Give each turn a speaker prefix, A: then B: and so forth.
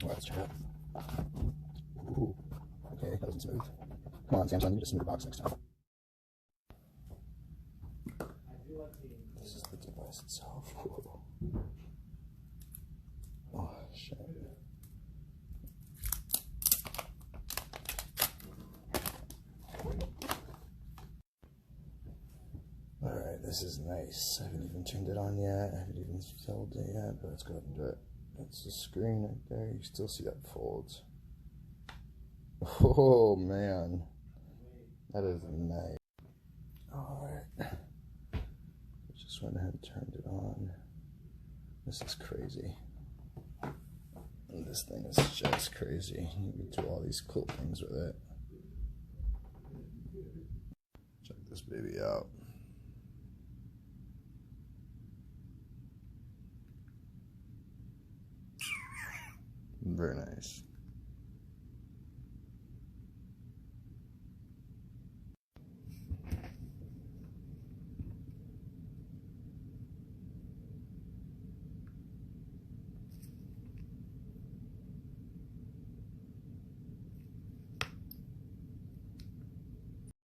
A: Let's try it. Ooh. Okay, that wasn't smooth. Come on, Samsung, you need a smoother box next time. This is the device itself. Ooh. Oh, shit. Alright, this is nice. I haven't even turned it on yet. I haven't even filled it yet, but let's go ahead and do it. That's the screen right there. You still see that folds. Oh man, that is nice. Alright, just went ahead and turned it on. This is crazy. And this thing is just crazy. You can do all these cool things with it. Check this baby out. Very nice.